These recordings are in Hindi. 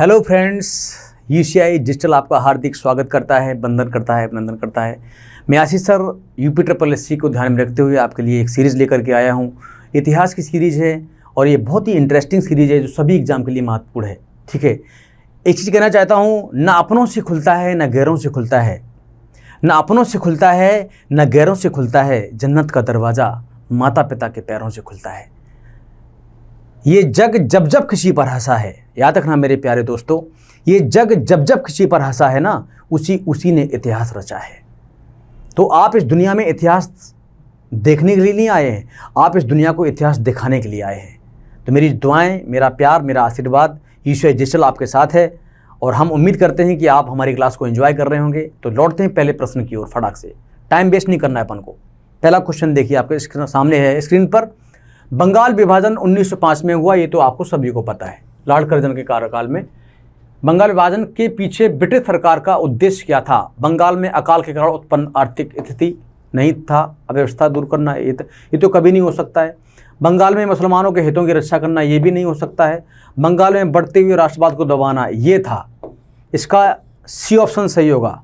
हेलो फ्रेंड्स, यूसीआई डिजिटल आपका हार्दिक स्वागत करता है, वंदन करता है, अभिनंदन करता है। मैं आशीष सर यूपी को ध्यान में रखते हुए आपके लिए एक सीरीज़ लेकर के आया हूँ। इतिहास की सीरीज़ है और ये बहुत ही इंटरेस्टिंग सीरीज़ है जो सभी एग्जाम के लिए महत्वपूर्ण है। ठीक है, एक चीज़ कहना चाहता हूँ, ना अपनों से खुलता है ना गैरों से खुलता है, ना अपनों से खुलता है ना गैरों से खुलता है, जन्नत का दरवाज़ा माता पिता के पैरों से खुलता है। ये जग जब जब किसी पर हंसा है, याद रखना मेरे प्यारे दोस्तों, ये जग जब जब किसी पर हंसा है ना, उसी ने इतिहास रचा है। तो आप इस दुनिया में इतिहास देखने के लिए नहीं आए हैं, आप इस दुनिया को इतिहास दिखाने के लिए आए हैं। तो मेरी दुआएं, मेरा प्यार, मेरा आशीर्वाद यूसीआई डिजिटल आपके साथ है और हम उम्मीद करते हैं कि आप हमारी क्लास को एंजॉय कर रहे होंगे। तो लौटते हैं पहले प्रश्न की ओर फटाक से, टाइम वेस्ट नहीं करना है अपन को। पहला क्वेश्चन देखिए, आपके सामने है स्क्रीन पर। बंगाल विभाजन 1905 में हुआ, ये तो आपको सभी को पता है। लॉर्ड कर्जन के कार्यकाल में बंगाल विभाजन के पीछे ब्रिटिश सरकार का उद्देश्य क्या था? बंगाल में अकाल के कारण उत्पन्न आर्थिक स्थिति नहीं था, अव्यवस्था दूर करना, ये तो कभी नहीं हो सकता है। बंगाल में मुसलमानों के हितों की रक्षा करना, ये भी नहीं हो सकता है। बंगाल में बढ़ते हुए राष्ट्रवाद को दबाना, ये था। इसका सी ऑप्शन सही होगा,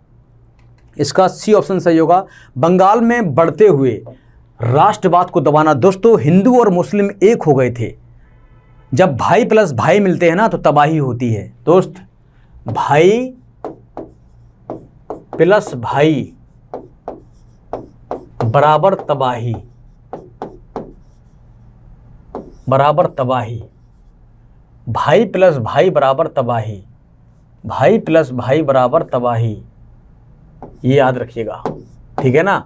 इसका सी ऑप्शन सही होगा। बंगाल में बढ़ते हुए राष्ट्रवाद को दबाना। दोस्तों, हिंदू और मुस्लिम एक हो गए थे। जब भाई प्लस भाई मिलते हैं ना तो तबाही होती है। दोस्त, भाई प्लस भाई बराबर तबाही, बराबर तबाही। भाई प्लस भाई बराबर तबाही, भाई प्लस भाई बराबर तबाही, ये याद रखिएगा, ठीक है ना।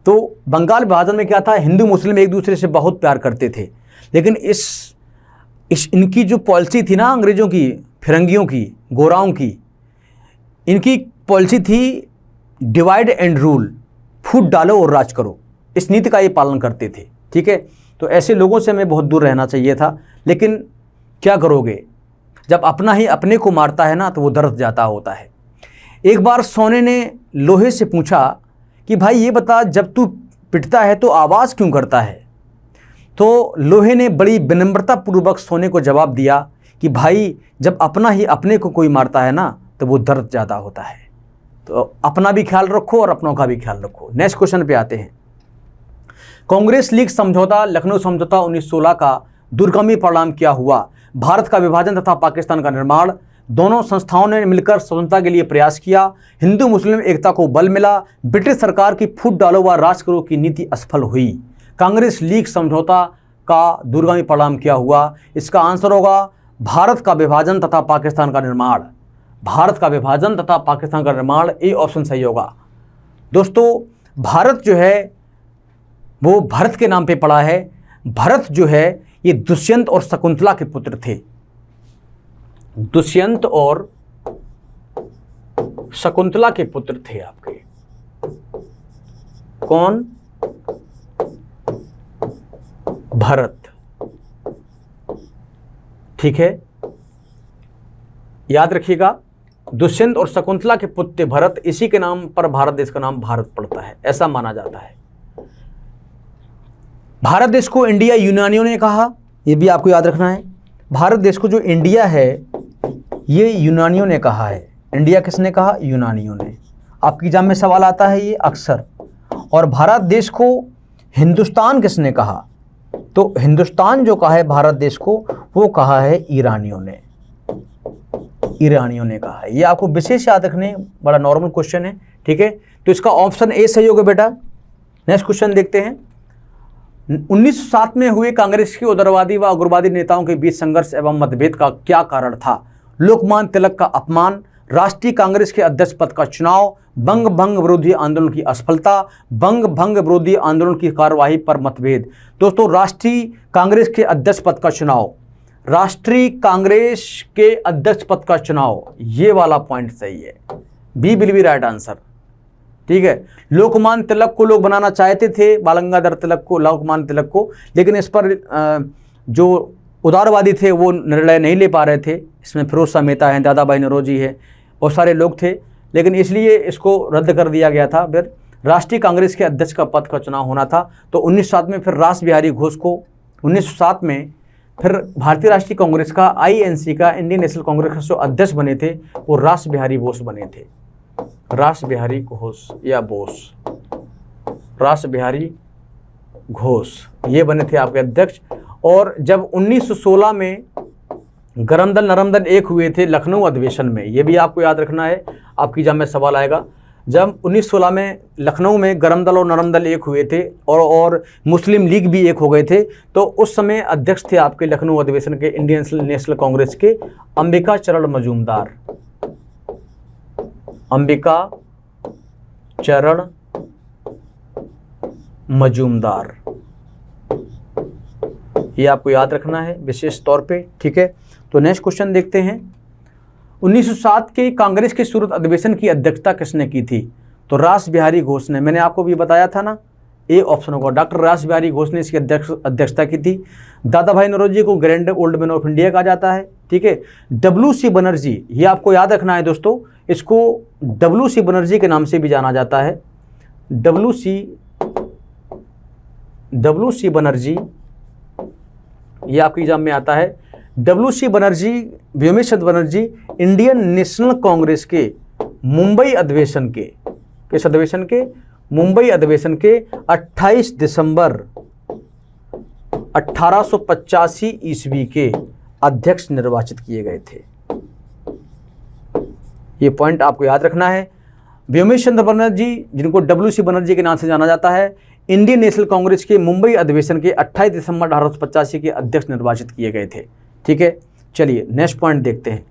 तो बंगाल विभाजन में क्या था, हिंदू मुस्लिम एक दूसरे से बहुत प्यार करते थे, लेकिन इनकी जो पॉलिसी थी ना, अंग्रेज़ों की, फिरंगियों की, गोराओं की, इनकी पॉलिसी थी डिवाइड एंड रूल, फूट डालो और राज करो। इस नीति का ये पालन करते थे। ठीक है, तो ऐसे लोगों से हमें बहुत दूर रहना चाहिए था। लेकिन क्या करोगे, जब अपना ही अपने को मारता है ना तो वो दर्द जाता होता है। एक बार सोने ने लोहे से पूछा कि भाई ये बता, जब तू पिटता है तो आवाज़ क्यों करता है? तो लोहे ने बड़ी विनम्रता पूर्वक सोने को जवाब दिया कि भाई, जब अपना ही अपने को कोई मारता है ना तो वो दर्द ज़्यादा होता है। तो अपना भी ख्याल रखो और अपनों का भी ख्याल रखो। नेक्स्ट क्वेश्चन पे आते हैं। कांग्रेस लीग समझौता, लखनऊ समझौता 1916 का दूरगामी परिणाम क्या हुआ? भारत का विभाजन तथा पाकिस्तान का निर्माण। दोनों संस्थाओं ने मिलकर स्वतंत्रता के लिए प्रयास किया। हिंदू मुस्लिम एकता को बल मिला। ब्रिटिश सरकार की फूट डालो व राज करो की नीति असफल हुई। कांग्रेस लीग समझौता का दूरगामी परिणाम क्या हुआ? इसका आंसर होगा भारत का विभाजन तथा पाकिस्तान का निर्माण। भारत का विभाजन तथा पाकिस्तान का निर्माण, ये ऑप्शन सही होगा। दोस्तों, भारत जो है वो भरत के नाम पे पड़ा है। भरत जो है ये दुष्यंत और शकुंतला के पुत्र थे। दुष्यंत और शकुंतला के पुत्र थे आपके। कौन? भरत। ठीक है, याद रखिएगा, दुष्यंत और शकुंतला के पुत्र भरत, इसी के नाम पर भारत देश का नाम भारत पड़ता है, ऐसा माना जाता है। भारत देश को इंडिया यूनानियों ने कहा, यह भी आपको याद रखना है। भारत देश को जो इंडिया है ये यूनानियों ने कहा है। इंडिया किसने कहा? यूनानियों ने। आपकी एग्जाम में सवाल आता है ये अक्सर। और भारत देश को हिंदुस्तान किसने कहा? तो हिंदुस्तान जो कहा है भारत देश को, वो कहा है ईरानियों ने। ईरानियों ने कहा है। ये आपको विशेष याद रखने, बड़ा नॉर्मल क्वेश्चन है। ठीक है, तो इसका ऑप्शन ए सही होगा बेटा। नेक्स्ट क्वेश्चन देखते हैं। 1907 में हुए कांग्रेस के उदारवादी व उग्रवादी नेताओं के बीच संघर्ष एवं मतभेद का क्या कारण था? लोकमान्य तिलक का अपमान, राष्ट्रीय कांग्रेस के अध्यक्ष पद का चुनाव, बंग भंग विरोधी आंदोलन की असफलता, बंग भंग विरोधी आंदोलन की कार्यवाही पर मतभेद। दोस्तों, राष्ट्रीय कांग्रेस के अध्यक्ष पद का चुनाव, राष्ट्रीय कांग्रेस के अध्यक्ष पद का चुनाव, ये वाला पॉइंट सही है। B will be right answer. ठीक है, लोकमान्य तिलक को लोग बनाना चाहते थे, बाल गंगाधर तिलक को, लोकमान्य तिलक को, लेकिन इस पर जो उदारवादी थे वो निर्णय नहीं ले पा रहे थे। इसमें फिरोज शाह मेहता हैं, दादाभाई नौरोजी है, बहुत सारे लोग थे, लेकिन इसलिए इसको रद्द कर दिया गया था। फिर राष्ट्रीय कांग्रेस के अध्यक्ष का पद का चुनाव होना था। तो 1907 में फिर रास बिहारी घोष को 1907 में फिर भारतीय राष्ट्रीय कांग्रेस का INC का इंडियन नेशनल कांग्रेस का जो अध्यक्ष बने थे वो रास बिहारी बोस बने थे। रास बिहारी घोष या बोस, रास बिहारी घोष ये बने थे आपके अध्यक्ष। और जब 1916 में गरम दल नरम दल एक हुए थे लखनऊ अधिवेशन में, ये भी आपको याद रखना है, आपकी एग्जाम में सवाल आएगा। जब 1916 में लखनऊ में गरम दल और नरम दल एक हुए थे और मुस्लिम लीग भी एक हो गए थे, तो उस समय अध्यक्ष थे आपके लखनऊ अधिवेशन के इंडियन नेशनल कांग्रेस के अंबिका चरण मजूमदार। अंबिका चरण मजूमदार, ये आपको याद रखना है विशेष तौर पे, ठीक है। तो नेक्स्ट क्वेश्चन देखते हैं। 1907 के कांग्रेस के सूरत अधिवेशन की अध्यक्षता किसने की थी? तो रास बिहारी घोष ने। मैंने आपको भी बताया था ना, ए ऑप्शन होगा, डॉक्टर रास बिहारी घोष ने इसकी अध्यक्षता की थी। दादा भाई नौरोजी को grand old man of India कहा जाता है, ठीक है। WC बनर्जी, ये आपको याद रखना है दोस्तों, इसको WC बनर्जी के नाम से भी जाना जाता है। WC बनर्जी, ये आपके एग्जाम में आता है। WC बनर्जी, व्योमेश चंद्र बनर्जी इंडियन नेशनल कांग्रेस के मुंबई अधिवेशन के, किस अधिवेशन के? मुंबई अधिवेशन के 28 दिसंबर 1885 ईस्वी के अध्यक्ष निर्वाचित किए गए थे। ये पॉइंट आपको याद रखना है। व्योमेश चंद्र बनर्जी, जिनको WC बनर्जी के नाम से जाना जाता है, इंडियन नेशनल कांग्रेस के मुंबई अधिवेशन के 28 दिसंबर 1885 के अध्यक्ष निर्वाचित किए गए थे, ठीक है। चलिए नेक्स्ट पॉइंट देखते हैं।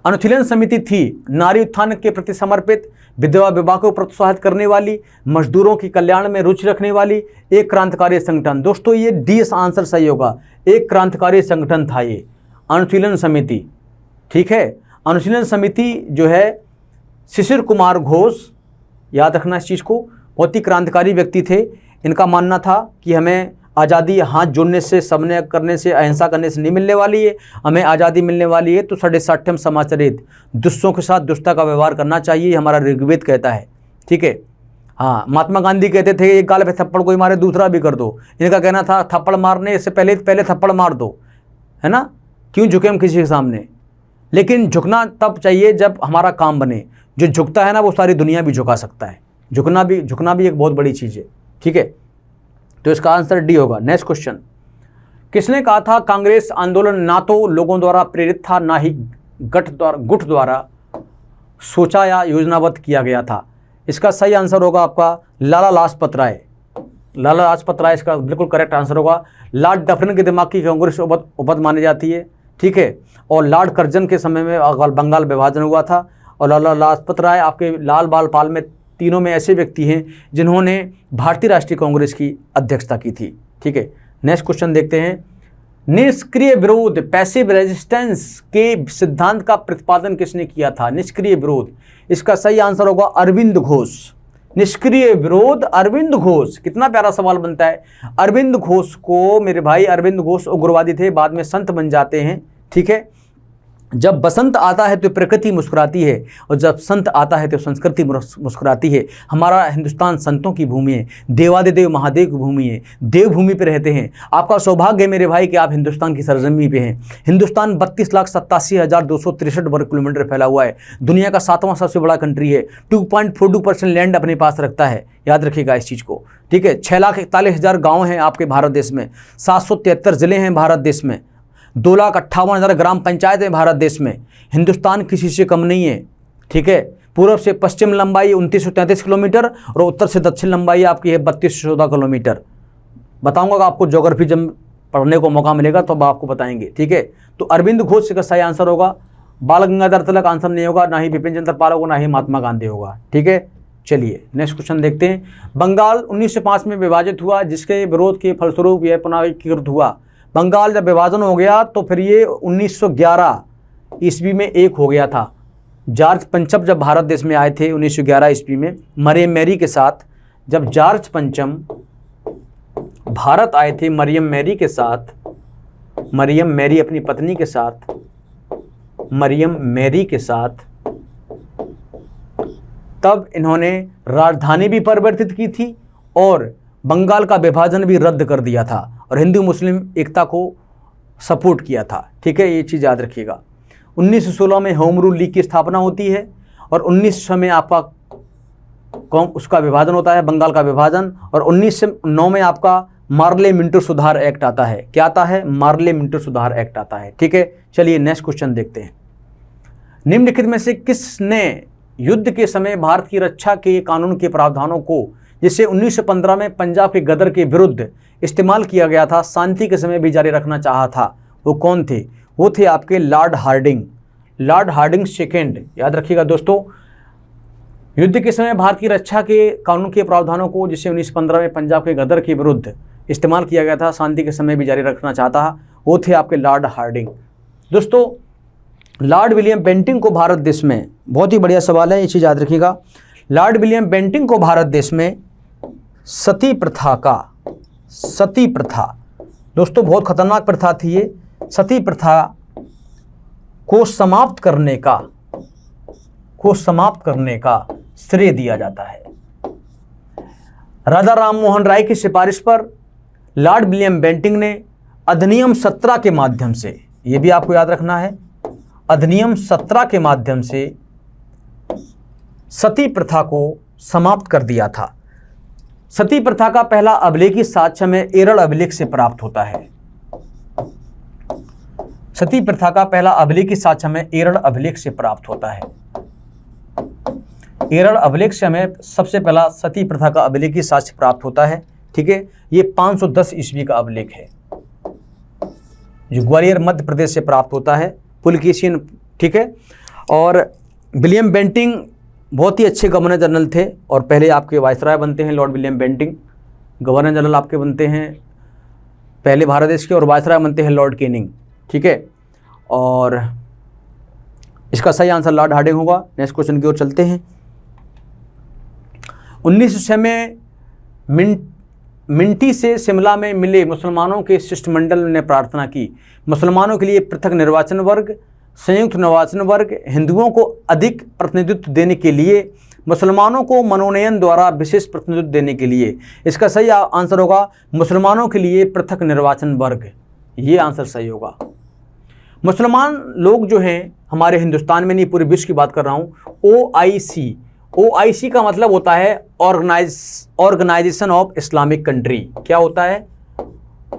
अनुशीलन समिति थी नारी उत्थान के प्रति समर्पित, विधवा विवाह को प्रोत्साहित करने वाली, मजदूरों की कल्याण में रुचि रखने वाली, एक क्रांतिकारी संगठन। दोस्तों ये डी आंसर सही होगा, एक क्रांतिकारी संगठन था ये अनुशीलन समिति, ठीक है। अनुशीलन समिति जो है शिशिर कुमार घोष, याद रखना इस चीज़ को, बहुत ही क्रांतिकारी व्यक्ति थे। इनका मानना था कि हमें आज़ादी हाथ जोड़ने से, सबने करने से, अहिंसा करने से नहीं मिलने वाली है, हमें आज़ादी मिलने वाली है तो साढ़े समाचरित, दुष्टों के साथ दुष्टता का व्यवहार करना चाहिए, हमारा ऋग्वेद कहता है, ठीक है। हाँ, महात्मा गांधी कहते थे एक गाल पे थप्पड़ कोई मारे दूसरा भी कर दो। इनका कहना था थप्पड़ मारने से पहले थप्पड़ मार दो, है ना, क्यों झुके हम किसी के सामने। लेकिन झुकना तब चाहिए जब हमारा काम बने। जो झुकता है ना वो सारी दुनिया भी झुका सकता है। झुकना भी एक बहुत बड़ी चीज़ है, ठीक है। तो इसका आंसर डी होगा। नेक्स्ट क्वेश्चन, किसने कहा था कांग्रेस आंदोलन ना तो लोगों द्वारा प्रेरित था ना ही गुट द्वारा सोचा या योजनाबद्ध किया गया था? इसका सही आंसर होगा आपका लाला लाजपत राय। लाला लाजपत राय इसका बिल्कुल करेक्ट आंसर होगा। लॉर्ड डफरिन के दिमाग की कांग्रेस उपद मानी जाती है, ठीक है। और लॉर्ड कर्जन के समय में बंगाल विभाजन हुआ था। और लाला लाजपत राय आपके लाल बाल पाल में तीनों में ऐसे व्यक्ति हैं जिन्होंने भारतीय राष्ट्रीय कांग्रेस की अध्यक्षता की थी, ठीक है। नेक्स्ट क्वेश्चन देखते हैं। निष्क्रिय विरोध, पैसिव रेजिस्टेंस के सिद्धांत का प्रतिपादन किसने किया था? निष्क्रिय विरोध, इसका सही आंसर होगा अरविंद घोष। निष्क्रिय विरोध अरविंद घोष। कितना प्यारा सवाल बनता है। अरविंद घोष को, मेरे भाई अरविंद घोष उग्रवादी थे, बाद में संत बन जाते हैं, ठीक है। जब बसंत आता है तो प्रकृति मुस्कुराती है और जब संत आता है तो संस्कृति मुस्कुराती है। हमारा हिंदुस्तान संतों की भूमि है, देवादिदेव महादेव की भूमि है, देवभूमि पे रहते हैं। आपका सौभाग्य है मेरे भाई कि आप हिंदुस्तान की सरजमी पे हैं। हिंदुस्तान 32,87,263 वर्ग किलोमीटर फैला हुआ है। दुनिया का 7वां सबसे बड़ा कंट्री है। 2.42% लैंड अपने पास रखता है, याद रखिएगा इस चीज़ को, ठीक है। 6,41,000 गाँव हैं आपके भारत देश में, 773 ज़िले हैं भारत देश में, 2,58,000 ग्राम पंचायत है भारत देश में। हिंदुस्तान किसी से कम नहीं है, ठीक है। पूर्व से पश्चिम लंबाई 2933 किलोमीटर और उत्तर से दक्षिण लंबाई आपकी है 3214 किलोमीटर। बताऊंगा कि आपको ज्योग्राफी जब पढ़ने को मौका मिलेगा तो अब आपको बताएंगे, ठीक है। तो अरविंद घोष का सही आंसर होगा। बाल गंगाधर तिलक आंसर नहीं होगा, ना ही बिपिन चंद्र पाल होगा, ना ही महात्मा गांधी होगा, ठीक है। चलिए नेक्स्ट क्वेश्चन देखते हैं। बंगाल 1905 में विभाजित हुआ, जिसके विरोध के फलस्वरूप यह पुनर्एकीकृत हुआ। बंगाल जब विभाजन हो गया तो फिर ये 1911 ईस्वी में एक हो गया था। जॉर्ज पंचम जब भारत देश में आए थे 1911 ईस्वी में मरियम मैरी के साथ, जब जॉर्ज पंचम भारत आए थे मरियम मैरी के साथ, मरियम मैरी अपनी पत्नी के साथ, मरियम मैरी के साथ, तब इन्होंने राजधानी भी परिवर्तित की थी और बंगाल का विभाजन भी रद्द कर दिया था और हिंदू मुस्लिम एकता को सपोर्ट किया था। ठीक है, ये चीज़ याद रखिएगा। 1916 में होम रूल लीग की स्थापना होती है और 1900 में आपका उसका विभाजन होता है, बंगाल का विभाजन। और 1909 में आपका मार्ले मिंटो सुधार एक्ट आता है। क्या आता है? मार्ले मिंटो सुधार एक्ट आता है। ठीक है, चलिए नेक्स्ट क्वेश्चन देखते हैं। निम्नलिखित में से किसने युद्ध के समय भारत की रक्षा के कानून के प्रावधानों को, जिसे 1915 में पंजाब के गदर के विरुद्ध इस्तेमाल किया गया था, शांति के समय भी जारी रखना चाहा था? वो कौन थे? वो थे आपके Lord Hardinge. Lord Hardinge second, याद रखिएगा दोस्तों। युद्ध के समय भारत की रक्षा के कानून के प्रावधानों को, जिसे 1915 में पंजाब के गदर के विरुद्ध इस्तेमाल किया गया था, शांति के समय भी जारी रखना चाहता है, वो थे आपके लॉर्ड हार्डिंग। दोस्तों, लॉर्ड विलियम बेंटिंक को भारत देश में, बहुत ही बढ़िया सवाल है, ये चीज़ याद रखिएगा। लॉर्ड विलियम बेंटिंक को भारत देश में सती प्रथा, दोस्तों बहुत खतरनाक प्रथा थी ये, सती प्रथा को समाप्त करने का श्रेय दिया जाता है। राजा राम मोहन राय की सिफारिश पर लॉर्ड विलियम बेंटिंक ने अधिनियम 17 के माध्यम से, ये भी आपको याद रखना है, अधिनियम 17 के माध्यम से सती प्रथा को समाप्त कर दिया था। सती प्रथा का पहला अभिलेखी साक्ष्य में एरल अभिलेख से प्राप्त होता है। सती प्रथा का पहला अभिलेखी साक्ष्य में एरल अभिलेख से प्राप्त होता है। एरल अभिलेख से हमें सबसे पहला सती प्रथा का अभिलेखी साक्ष्य प्राप्त होता है। ठीक है, ये 510 ईस्वी का अभिलेख है, जो ग्वालियर मध्य प्रदेश से प्राप्त होता है, पुलकेशियन। ठीक है, और विलियम बेंटिंक बहुत ही अच्छे गवर्नर जनरल थे और पहले आपके वायसराय बनते हैं Lord William Bentinck. Governor general आपके बनते हैं पहले भारत देश के, और वायसराय बनते हैं लॉर्ड कैनिंग। ठीक है, और इसका सही आंसर लॉर्ड हार्डिंग होगा। नेक्स्ट क्वेश्चन की ओर चलते हैं। 1906 में मिंटी से शिमला में मिले मुसलमानों के शिष्टमंडल ने प्रार्थना की, मुसलमानों के लिए पृथक निर्वाचन वर्ग, संयुक्त निर्वाचन वर्ग, हिंदुओं को अधिक प्रतिनिधित्व देने के लिए, मुसलमानों को मनोनयन द्वारा विशेष प्रतिनिधित्व देने के लिए। इसका सही आंसर होगा मुसलमानों के लिए पृथक निर्वाचन वर्ग, ये आंसर सही होगा। मुसलमान लोग जो हैं हमारे हिंदुस्तान में नहीं, पूरे विश्व की बात कर रहा हूँ, OIC का मतलब होता है ऑर्गेनाइजेशन ऑफ इस्लामिक कंट्री। क्या होता है?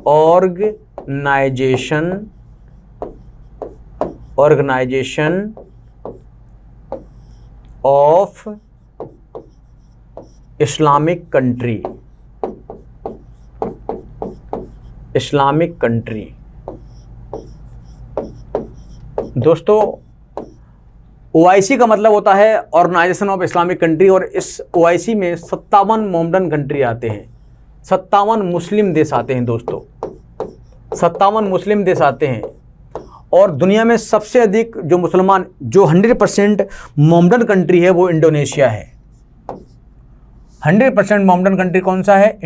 ऑर्गेनाइजेशन ऑफ इस्लामिक कंट्री, दोस्तों OIC का मतलब होता है ऑर्गेनाइजेशन ऑफ इस्लामिक कंट्री, और इस OIC में 57 मोमडन कंट्री आते हैं, 57 मुस्लिम देश आते हैं दोस्तों, 57 मुस्लिम देश आते हैं। और दुनिया में सबसे अधिक जो मुसलमान, जो 100% मोमडन कंट्री है, वो इंडोनेशिया है। 100% मोमडन कंट्री कौन सा है?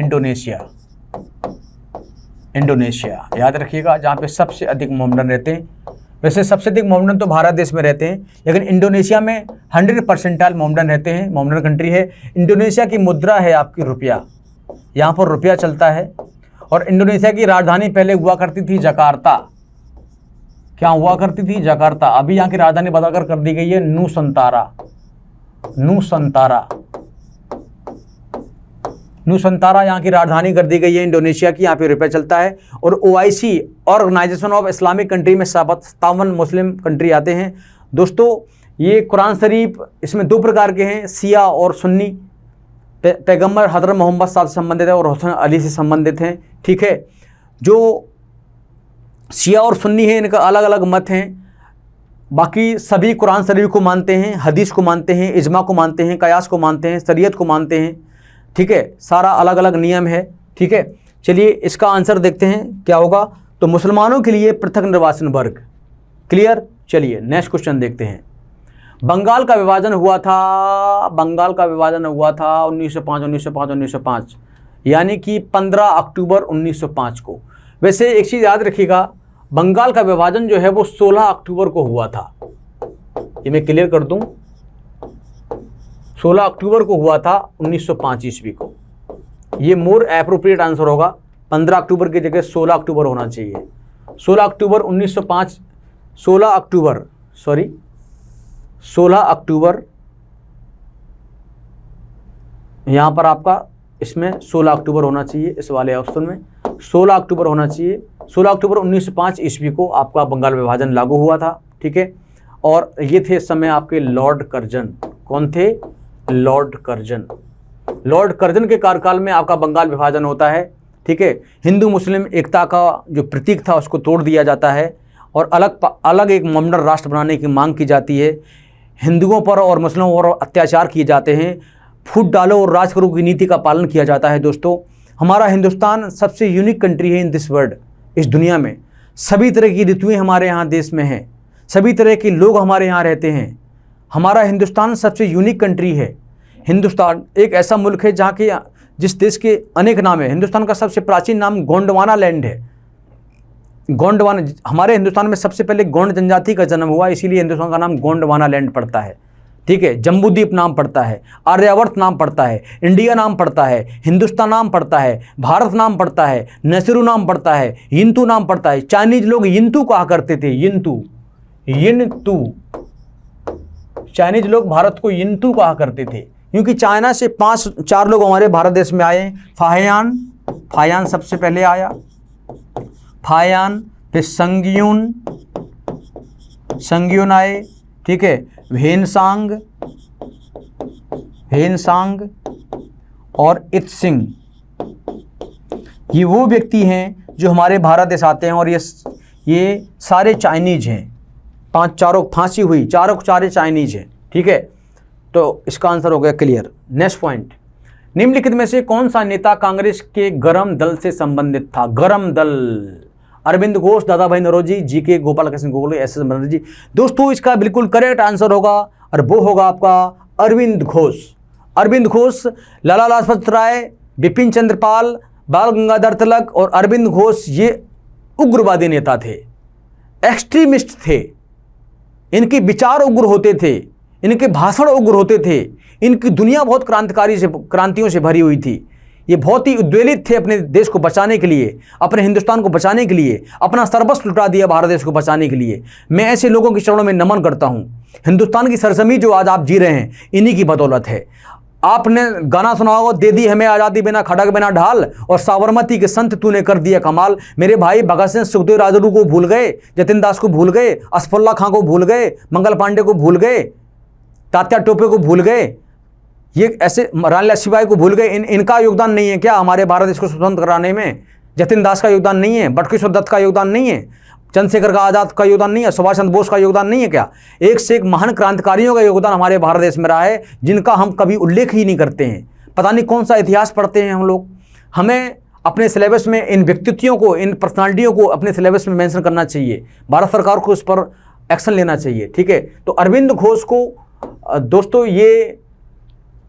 इंडोनेशिया, याद रखिएगा, जहाँ पे सबसे अधिक मोमडन रहते हैं। वैसे सबसे अधिक मोमडन तो भारत देश में रहते हैं, लेकिन इंडोनेशिया में 100% मोमडन रहते हैं, मोमडन कंट्री है। इंडोनेशिया की मुद्रा है आपकी रुपया, यहाँ पर रुपया चलता है। और इंडोनेशिया की राजधानी पहले हुआ करती थी जकार्ता। क्या हुआ करती थी? जकार्ता। अभी यहाँ की राजधानी बदलकर कर दी गई है नुसंतारा यहाँ की राजधानी कर दी गई है इंडोनेशिया की, यहाँ पे रुपया चलता है। और OIC organisation of Islamic country में 57 मुस्लिम कंट्री आते हैं। दोस्तों, ये कुरान शरीफ, इसमें 2 प्रकार के हैं, शिया और सुन्नी। पैगंबर हज़रत मोहम्मद साहब से संबंधित है और हुसैन अली से संबंधित हैं। ठीक है, जो शिया और सुन्नी हैं, इनका अलग अलग मत हैं। बाकी सभी कुरान शरीफ को मानते हैं, हदीस को मानते हैं, इजमा को मानते हैं, कयास को मानते हैं, शरीयत को मानते हैं। ठीक है, सारा अलग अलग नियम है। ठीक है, चलिए इसका आंसर देखते हैं क्या होगा। तो मुसलमानों के लिए पृथक निर्वाचन वर्ग, क्लियर। चलिए नेक्स्ट क्वेश्चन देखते हैं। बंगाल का विभाजन हुआ था 1905, यानी कि 15 अक्टूबर 1905 को। वैसे एक चीज़ याद रखिएगा, बंगाल का विभाजन जो है वो 16 अक्टूबर को हुआ था। ये मैं क्लियर कर दूं, 16 अक्टूबर को हुआ था 1905 ईस्वी को। ये मोर एप्रोप्रिएट आंसर होगा, 15 अक्टूबर की जगह 16 अक्टूबर होना चाहिए। 16 अक्टूबर 1905, 16 अक्टूबर यहाँ पर आपका इसमें 16 अक्टूबर होना चाहिए, इस वाले ऑप्शन में 16 अक्टूबर होना चाहिए। 16 अक्टूबर 1905 ईस्वी को आपका बंगाल विभाजन लागू हुआ था, ठीक है। और ये थे इस समय आपके लॉर्ड कर्जन। कौन थे? Lord Curzon. लॉर्ड कर्जन के कार्यकाल में आपका बंगाल विभाजन होता है, ठीक है। हिंदू मुस्लिम एकता का जो प्रतीक था उसको तोड़ दिया जाता है और अलग एक मॉडर्न राष्ट्र बनाने की मांग की जाती है। हिंदुओं पर और मुस्लिमों पर अत्याचार किए जाते हैं। फूट डालो और राज करो की नीति का पालन किया जाता है। दोस्तों, हमारा हिंदुस्तान सबसे यूनिक कंट्री है इन दिस वर्ल्ड, इस दुनिया में। सभी तरह की ऋतुएं हमारे यहाँ देश में हैं, सभी तरह के लोग हमारे यहाँ रहते हैं। हमारा हिंदुस्तान सबसे यूनिक कंट्री है। हिंदुस्तान एक ऐसा मुल्क है जहाँ के जिस देश के अनेक नाम है। हिंदुस्तान का सबसे प्राचीन नाम गोंडवाना लैंड है। गोंडवाना, हमारे हिंदुस्तान में सबसे पहले गोंड जनजाति का जन्म हुआ, इसीलिए हिंदुस्तान का नाम गोंडवाना लैंड पड़ता है, ठीक है। जम्बूद्वीप नाम पड़ता है, आर्यावर्त नाम पड़ता है, इंडिया नाम पड़ता है, हिंदुस्तान नाम पड़ता है, भारत नाम पड़ता है, नसरू नाम पड़ता है, यिंतु नाम पड़ता है। चाइनीज लोग यिंतु कहा करते थे, यिंतु। चाइनीज लोग भारत को यिंतु कहा करते थे, क्योंकि चाइना से 4 लोग हमारे भारत देश में आए। फायान सबसे पहले आया, फायान, फिर संग्यून आए, ठीक है। भेनसांग और इत्सिंग, ये वो व्यक्ति हैं जो हमारे भारत देश आते हैं और ये सारे चाइनीज हैं। 5 चारों फांसी हुई, चारों चाइनीज हैं, ठीक है। तो इसका आंसर हो गया क्लियर। नेक्स्ट पॉइंट, निम्नलिखित में से कौन सा नेता कांग्रेस के गरम दल से संबंधित था? गरम दल, अरविंद घोष, दादा भाई नौरोजी, जी.के. गोपाल कृष्ण गोखले, एस.एस. बनर्जी। दोस्तों, इसका बिल्कुल करेक्ट आंसर होगा और वो होगा आपका अरविंद घोष। अरविंद घोष, लाला लाजपत राय, बिपिन चंद्र पाल, बाल गंगाधर तिलक और अरविंद घोष ये उग्रवादी नेता थे, एक्सट्रीमिस्ट थे। इनके विचार उग्र होते थे, इनके भाषण उग्र होते थे, इनकी दुनिया बहुत क्रांतियों से भरी हुई थी। ये बहुत ही उद्वेलित थे अपने देश को बचाने के लिए, अपने हिंदुस्तान को बचाने के लिए, अपना सर्वस्व लुटा दिया भारत देश को बचाने के लिए। मैं ऐसे लोगों के चरणों में नमन करता हूँ। हिंदुस्तान की सरजमी जो आज आप जी रहे हैं, इन्हीं की बदौलत है। आपने गाना सुना होगा, दे दी हमें आज़ादी बिना खड़ग बिना ढाल, और साबरमती के संत तूने कर दिया कमाल। मेरे भाई भगत सिंह, सुखदेव, राजगुरु को भूल गए, जतिन दास को भूल गए, असफुल्ला खां को भूल गए, मंगल पांडे को भूल गए, तात्या टोपे को भूल गए, ये ऐसे रानी लक्ष्मीबाई को भूल गए। इनका योगदान नहीं है क्या हमारे भारत देश को स्वतंत्र कराने में? जतिन दास का योगदान नहीं है? बटुकेश्वर दत्त का योगदान नहीं है? चंद्रशेखर का आज़ाद का योगदान नहीं है? सुभाष चंद्र बोस का योगदान नहीं है क्या? एक से एक महान क्रांतिकारियों का योगदान हमारे भारत देश में रहा है, जिनका हम कभी उल्लेख ही नहीं करते हैं। पता नहीं कौन सा इतिहास पढ़ते हैं हम लोग। हमें अपने सिलेबस में इन व्यक्तित्वों को, इन पर्सनालिटियों को अपने सिलेबस में मेंशन करना चाहिए। भारत सरकार को इस पर एक्शन लेना चाहिए, ठीक है। तो अरविंद घोष को दोस्तों, ये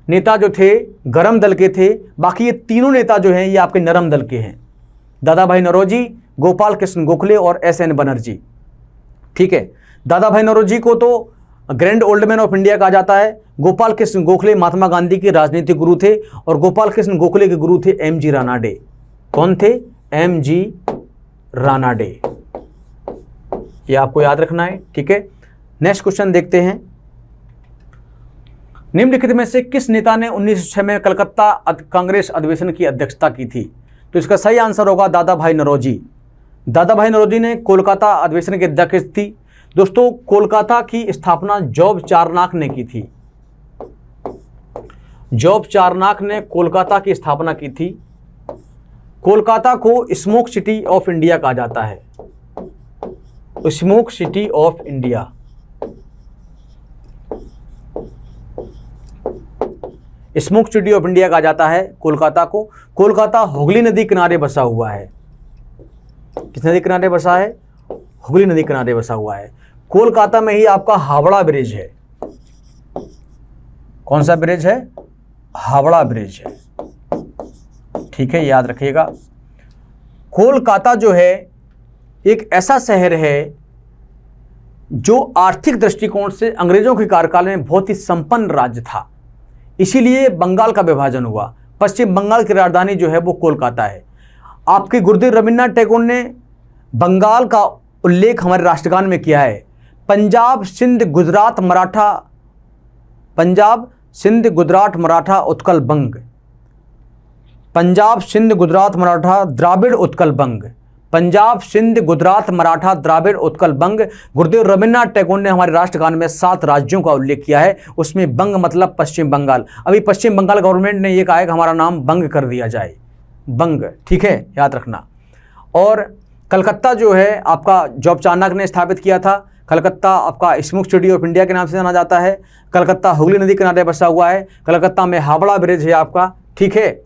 नेता जो थे गरम दल के थे। बाकी ये तीनों नेता जो हैं ये आपके नरम दल के हैं, दादा भाई नौरोजी, गोपाल कृष्ण गोखले और एस.एन. बनर्जी, ठीक है। दादा भाई नौरोजी को तो grand old man of India कहा जाता है। गोपाल कृष्ण गोखले महात्मा गांधी के राजनीतिक गुरु थे और गोपाल कृष्ण गोखले के गुरु थे एम.जी. रानाडे। कौन थे? एम.जी. रानाडे। ये आपको याद रखना है, ठीक है। नेक्स्ट क्वेश्चन देखते हैं। निम्नलिखित में से किस नेता ने 1906 में कलकत्ता कांग्रेस अधिवेशन की अध्यक्षता की थी? तो इसका सही आंसर होगा दादा भाई नौरोजी। दादा भाई नौरोजी ने कोलकाता अधिवेशन की अध्यक्ष थी। दोस्तों, कोलकाता की स्थापना जॉब चारनाक ने की थी। जॉब चारनाक ने कोलकाता की स्थापना की थी। कोलकाता को स्मोक सिटी ऑफ इंडिया कहा जाता है, smoke city of India. Smoke city of India कहा जाता है कोलकाता को। कोलकाता हुगली नदी किनारे बसा हुआ है। किस नदी किनारे बसा है? हुगली नदी किनारे बसा हुआ है। कोलकाता में ही आपका हावड़ा ब्रिज है। कौन सा ब्रिज है? हावड़ा ब्रिज है, ठीक है, याद रखिएगा। कोलकाता जो है एक ऐसा शहर है जो आर्थिक दृष्टिकोण से अंग्रेजों के कार्यकाल में बहुत ही संपन्न राज्य था, इसीलिए बंगाल का विभाजन हुआ। पश्चिम बंगाल की राजधानी जो है वो कोलकाता है। आपके गुरुदेव रविन्द्रनाथ टैगोर ने बंगाल का उल्लेख हमारे राष्ट्रगान में किया है। पंजाब सिंध गुजरात मराठा, पंजाब सिंध गुजरात मराठा उत्कल बंग, पंजाब सिंध गुजरात मराठा द्राविड़ उत्कल बंग, पंजाब सिंध गुजरात मराठा द्राविड़ उत्कल बंग। गुरुदेव रविन्द्रनाथ टैगोर ने हमारे राष्ट्रगान में 7 राज्यों का उल्लेख किया है, उसमें बंग मतलब पश्चिम बंगाल। अभी पश्चिम बंगाल गवर्नमेंट ने यह कहा है कि हमारा नाम बंग कर दिया जाए, बंग, ठीक है, याद रखना। और कलकत्ता जो है आपका जॉब चाणक्य ने स्थापित किया था। कलकत्ता आपका स्मोक सिटी ऑफ इंडिया के नाम से जाना जाता है। कलकत्ता हुगली नदी के किनारे बसा हुआ है। कलकत्ता में हावड़ा ब्रिज है आपका, ठीक है,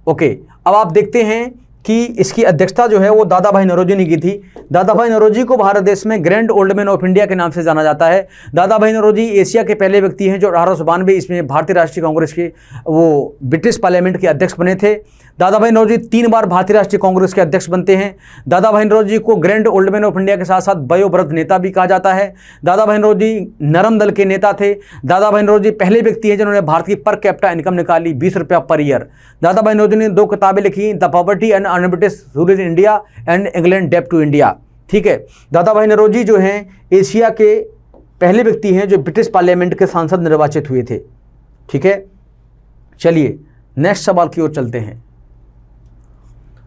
ओके। अब आप देखते हैं कि इसकी अध्यक्षता जो है वो दादा भाई नौरोजी ने की थी। दादा भाई नौरोजी को भारत देश में grand old man of India के नाम से जाना जाता है। दादा भाई नौरोजी एशिया के पहले व्यक्ति हैं जो 1892 ईस्वी में भारतीय राष्ट्रीय कांग्रेस के वो ब्रिटिश पार्लियामेंट के अध्यक्ष बने थे। दादा भाई नौरोजी 3 बार भारतीय राष्ट्रीय कांग्रेस के अध्यक्ष बनते हैं। दादा भाई नौरोजी को grand old man of India के साथ साथ वयोवृद्ध नेता भी कहा जाता है। दादा भाई नौरोजी नरम दल के नेता थे। दादा भाई नौरोजी पहले व्यक्ति हैं जिन्होंने भारत की पर कैपिटा इनकम निकाली 20 रुपया पर ईयर। दादा भाई नौरोजी ने 2 किताबें लिखी, the poverty and unBritish rule in India and England डेप्ट टू इंडिया, ठीक है। दादा भाई नौरोजी जो हैं एशिया के पहले व्यक्ति हैं जो ब्रिटिश पार्लियामेंट के सांसद निर्वाचित हुए थे, ठीक है। चलिए नेक्स्ट सवाल की ओर चलते हैं।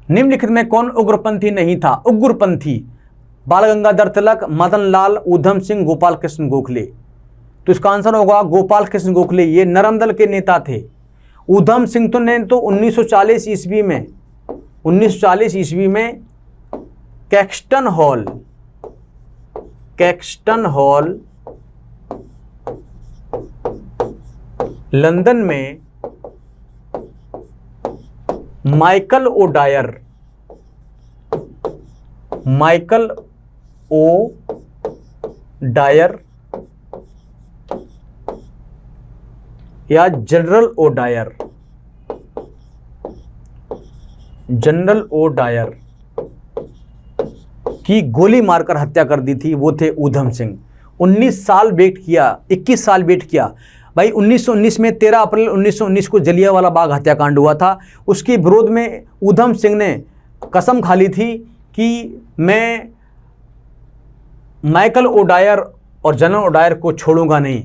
निम्नलिखित में कौन उग्रपंथी नहीं था? उग्रपंथी बाल गंगाधर तिलक, मदन लाल, ऊधम सिंह, गोपाल कृष्ण गोखले। तो इसका आंसर होगा गोपाल कृष्ण गोखले। ये नरम दल के नेता थे। ऊधम सिंह तो ने तो 1940 ईस्वी में 1940 ईस्वी में कैक्सटन हॉल लंदन में माइकल ओ डायर या जनरल ओ डायर की गोली मारकर हत्या कर दी थी, वो थे ऊधम सिंह। 19 साल वेट किया, 21 साल वेट किया भाई। 1919 में 13 अप्रैल 1919 को जलियांवाला बाग हत्याकांड हुआ था। उसके विरोध में ऊधम सिंह ने कसम खा ली थी कि मैं माइकल ओ डायर और जनरल ओ डायर को छोड़ूंगा नहीं।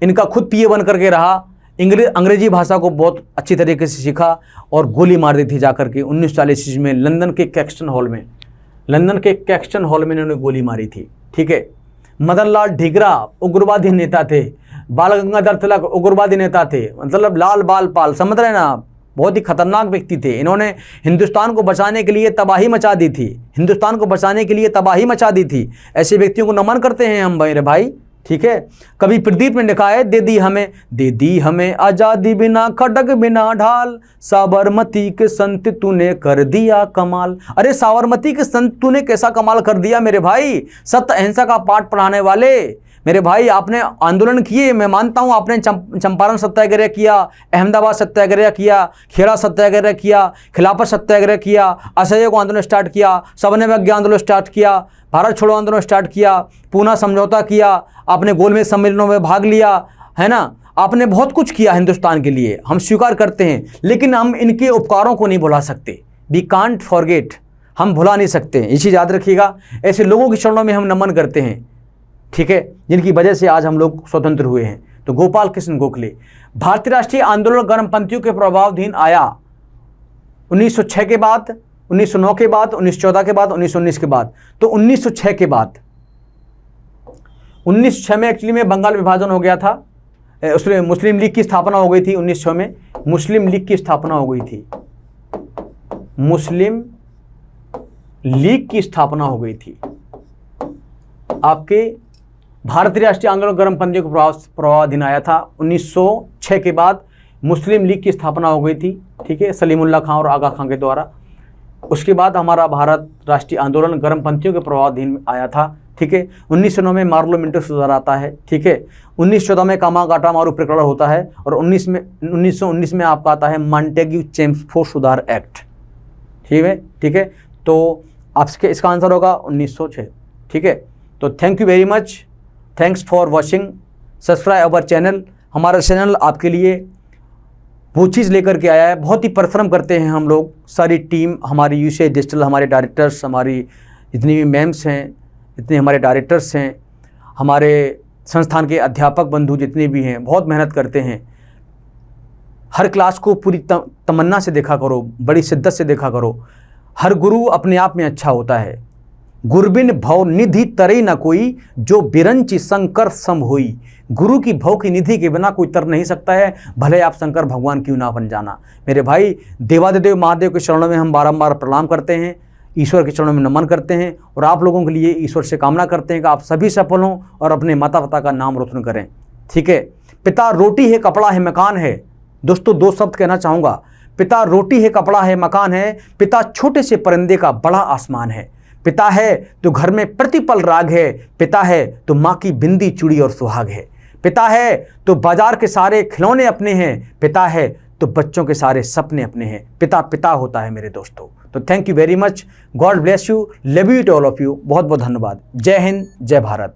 इनका खुद पीए बन करके रहा, अंग्रेजी भाषा को बहुत अच्छी तरीके से सीखा और गोली मार दी थी जाकर के 1940 में लंदन के कैक्सटन हॉल में इन्होंने गोली मारी थी, ठीक है। मदन लाल ढींगरा उग्रवादी नेता थे। बाल गंगाधर तिलक उग्रवादी नेता थे, मतलब लाल बाल पाल, समझ रहे ना, बहुत ही खतरनाक व्यक्ति थे। इन्होंने हिंदुस्तान को बचाने के लिए तबाही मचा दी थी। ऐसे व्यक्तियों को नमन करते हैं हम मेरे भाई, ठीक है। कभी प्रदीप ने लिखा है, दे दी हमें आजादी बिना खड़ग बिना ढाल, साबरमती के संत तूने कर दिया कमाल। अरे साबरमती के संत तूने कैसा कमाल कर दिया मेरे भाई। सत्य अहिंसा का पाठ पढ़ाने वाले मेरे भाई, आपने आंदोलन किए, मैं मानता हूँ। आपने चंपारण सत्याग्रह किया, अहमदाबाद सत्याग्रह किया, खेड़ा सत्याग्रह किया, खिलाफत सत्याग्रह किया, असहयोग आंदोलन स्टार्ट किया, सवर्ण विज्ञान आंदोलन स्टार्ट किया, भारत छोड़ो आंदोलन स्टार्ट किया, पूना समझौता किया, आपने गोलमेज सम्मेलनों में भाग लिया, है ना। आपने बहुत कुछ किया हिंदुस्तान के लिए, हम स्वीकार करते हैं। लेकिन हम इनके उपकारों को नहीं भुला सकते। वी कांट फॉरगेट, हम भुला नहीं सकते, ये चीज़ याद रखिएगा। ऐसे लोगों के चरणों में हम नमन करते हैं, ठीक है, जिनकी वजह से आज हम लोग स्वतंत्र हुए हैं। तो गोपाल कृष्ण गोखले। भारतीय राष्ट्रीय आंदोलन गर्मपंथियों के प्रभावाधीन आया 1906 के बाद, 1909 के बाद, 1914 के बाद, 1919 के बाद। तो 1906 के बाद, 1906 में एक्चुअली में बंगाल विभाजन हो गया था। उसमें मुस्लिम लीग की स्थापना हो गई थी। 1906 में मुस्लिम लीग की स्थापना हो गई थी। मुस्लिम लीग की स्थापना हो गई थी। आपके भारतीय राष्ट्रीय आंदोलन गर्मपंथियों के प्रभावाधीन आया था। 1906 के बाद मुस्लिम लीग की स्थापना हो गई थी, ठीक है, सलीमुल्लाह खां और आगा खां के द्वारा। उसके बाद हमारा भारत राष्ट्रीय आंदोलन गर्मपंथियों के प्रभावाधीन आया था, ठीक है। 1909 में मार्लो मिंटो सुधार आता है, ठीक है। 1914 में कामागाटा मारू प्रकरण होता है और 1919 में आपका आता है मॉन्टेग्यू चेम्सफोर्ड सुधार एक्ट, ठीक है। तो आपके इसका आंसर होगा 1906, ठीक है। तो thank you very much, thanks for watching, subscribe our channel. हमारा चैनल आपके लिए वो चीज़ लेकर के आया है। बहुत ही परिश्रम करते हैं हम लोग, सारी टीम हमारी, यूसीआई डिजिटल, हमारे डायरेक्टर्स, हमारी जितनी भी मैम्स हैं, जितने हमारे डायरेक्टर्स हैं, हमारे संस्थान के अध्यापक बंधु जितने भी हैं, बहुत मेहनत करते हैं। हर क्लास को पूरी तमन्ना से देखा करो, बड़ी शिद्दत से देखा करो। हर गुरु अपने आप में अच्छा होता है। गुरबिन भव निधि तरई न कोई, जो बिरंची शंकर सम होई। गुरु की भव की निधि के बिना कोई तर नहीं सकता है, भले आप शंकर भगवान क्यों ना बन जाना। मेरे भाई, देवादिदेव महादेव के चरणों में हम बारंबार प्रणाम करते हैं, ईश्वर के चरणों में नमन करते हैं और आप लोगों के लिए ईश्वर से कामना करते हैं कि आप सभी सफल हों और अपने माता पिता का नाम रोशन करें। ठीक है। पिता रोटी है, कपड़ा है, मकान है। दोस्तों, दो शब्द कहना चाहूँगा। पिता रोटी है, कपड़ा है, मकान है। पिता छोटे से परिंदे का बड़ा आसमान है। पिता है तो घर में प्रतिपल राग है। पिता है तो माँ की बिंदी चूड़ी और सुहाग है। पिता है तो बाजार के सारे खिलौने अपने हैं। पिता है तो बच्चों के सारे सपने अपने हैं। पिता पिता होता है मेरे दोस्तों। तो thank you very much. God bless you. Love you to all of you. बहुत बहुत धन्यवाद। जय हिंद, जय भारत।